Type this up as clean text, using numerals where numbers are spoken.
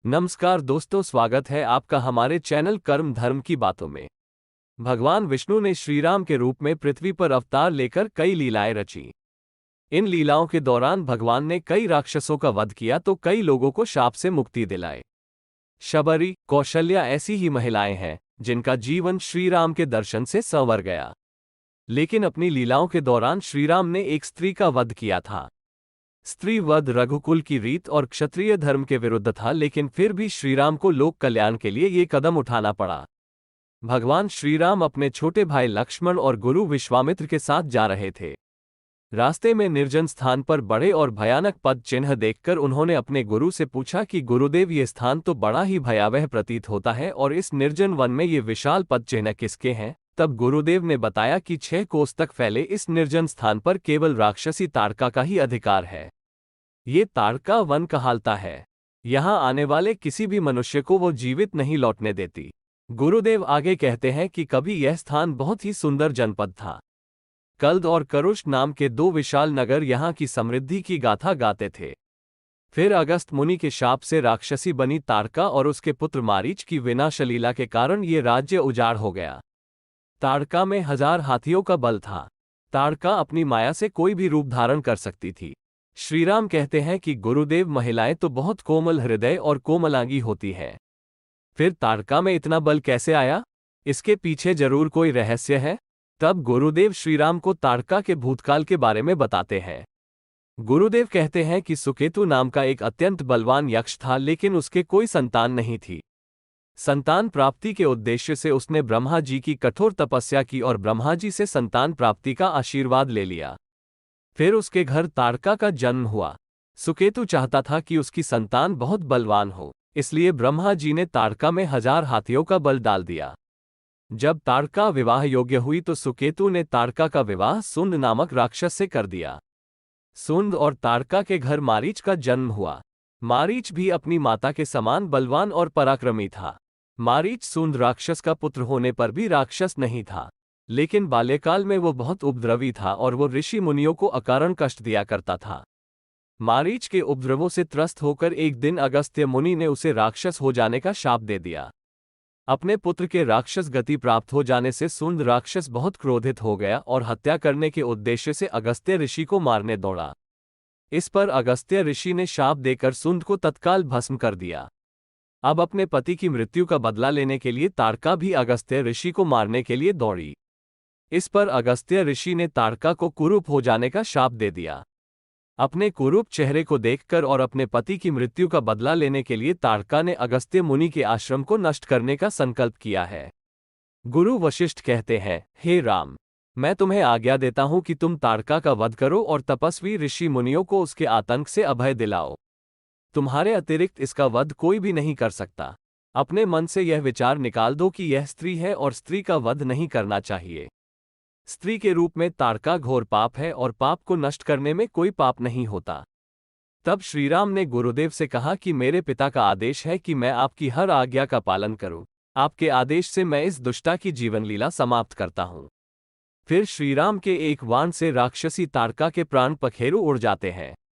नमस्कार दोस्तों, स्वागत है आपका हमारे चैनल कर्म धर्म की बातों में। भगवान विष्णु ने श्री राम के रूप में पृथ्वी पर अवतार लेकर कई लीलाएं रची। इन लीलाओं के दौरान भगवान ने कई राक्षसों का वध किया तो कई लोगों को शाप से मुक्ति दिलाई। शबरी, कौशल्या ऐसी ही महिलाएं हैं जिनका जीवन श्री राम के दर्शन से संवर गया। लेकिन अपनी लीलाओं के दौरान श्री राम ने एक स्त्री का वध किया था। स्त्री वध रघुकुल की रीत और क्षत्रिय धर्म के विरुद्ध था, लेकिन फिर भी श्रीराम को लोक कल्याण के लिए ये कदम उठाना पड़ा। भगवान श्रीराम अपने छोटे भाई लक्ष्मण और गुरु विश्वामित्र के साथ जा रहे थे। रास्ते में निर्जन स्थान पर बड़े और भयानक पद चिन्ह देखकर उन्होंने अपने गुरु से पूछा कि गुरुदेव, ये स्थान तो बड़ा ही भयावह प्रतीत होता है और इस निर्जन वन में ये विशाल पद चिन्ह किसके हैं? तब गुरुदेव ने बताया कि 6 कोस तक फैले इस निर्जन स्थान पर केवल राक्षसी ताड़का का ही अधिकार है। ये ताड़का वन कहलाता है। यहां आने वाले किसी भी मनुष्य को वो जीवित नहीं लौटने देती। गुरुदेव आगे कहते हैं कि कभी यह स्थान बहुत ही सुंदर जनपद था। कल्द और करुष नाम के 2 विशाल नगर यहां की समृद्धि की गाथा गाते थे। फिर अगस्त मुनि के शाप से राक्षसी बनी ताड़का और उसके पुत्र मारीच की विनाशलीला के कारण ये राज्य उजाड़ हो गया। ताड़का में 1000 हाथियों का बल था। ताड़का अपनी माया से कोई भी रूप धारण कर सकती थी। श्रीराम कहते हैं कि गुरुदेव, महिलाएं तो बहुत कोमल हृदय और कोमलांगी होती हैं। फिर ताड़का में इतना बल कैसे आया? इसके पीछे जरूर कोई रहस्य है। तब गुरुदेव श्रीराम को ताड़का के भूतकाल के बारे में बताते हैं। गुरुदेव कहते हैं कि सुकेतु नाम का एक अत्यंत बलवान यक्ष था, लेकिन उसके कोई संतान नहीं थी। संतान प्राप्ति के उद्देश्य से उसने ब्रह्मा जी की कठोर तपस्या की और ब्रह्मा जी से संतान प्राप्ति का आशीर्वाद ले लिया। फिर उसके घर ताड़का का जन्म हुआ। सुकेतु चाहता था कि उसकी संतान बहुत बलवान हो, इसलिए ब्रह्मा जी ने ताड़का में 1000 हाथियों का बल डाल दिया। जब ताड़का विवाह योग्य हुई तो सुकेतु ने ताड़का का विवाह सुंद नामक राक्षस से कर दिया। सुंद और ताड़का के घर मारीच का जन्म हुआ। मारीच भी अपनी माता के समान बलवान और पराक्रमी था। मारीच सुंद राक्षस का पुत्र होने पर भी राक्षस नहीं था, लेकिन बाल्यकाल में वो बहुत उपद्रवी था और वो ऋषि मुनियों को अकारण कष्ट दिया करता था। मारीच के उपद्रवों से त्रस्त होकर एक दिन अगस्त्य मुनि ने उसे राक्षस हो जाने का शाप दे दिया। अपने पुत्र के राक्षस गति प्राप्त हो जाने से सुंद राक्षस बहुत क्रोधित हो गया और हत्या करने के उद्देश्य से अगस्त्य ऋषि को मारने दौड़ा। इस पर अगस्त्य ऋषि ने शाप देकर सुंद को तत्काल भस्म कर दिया। अब अपने पति की मृत्यु का बदला लेने के लिए ताड़का भी अगस्त्य ऋषि को मारने के लिए दौड़ी। इस पर अगस्त्य ऋषि ने ताड़का को कुरूप हो जाने का शाप दे दिया। अपने कुरूप चेहरे को देखकर और अपने पति की मृत्यु का बदला लेने के लिए ताड़का ने अगस्त्य मुनि के आश्रम को नष्ट करने का संकल्प किया है। गुरु वशिष्ठ कहते हैं, हे राम, मैं तुम्हें आज्ञा देता हूं कि तुम ताड़का का वध करो और तपस्वी ऋषि मुनियों को उसके आतंक से अभय दिलाओ। तुम्हारे अतिरिक्त इसका वध कोई भी नहीं कर सकता। अपने मन से यह विचार निकाल दो कि यह स्त्री है और स्त्री का वध नहीं करना चाहिए। स्त्री के रूप में ताड़का घोर पाप है और पाप को नष्ट करने में कोई पाप नहीं होता। तब श्रीराम ने गुरुदेव से कहा कि मेरे पिता का आदेश है कि मैं आपकी हर आज्ञा का पालन करूं। आपके आदेश से मैं इस दुष्टा की जीवन लीला समाप्त करता हूं। फिर श्रीराम के एक वाण से राक्षसी ताड़का के प्राण पखेरु उड़ जाते हैं।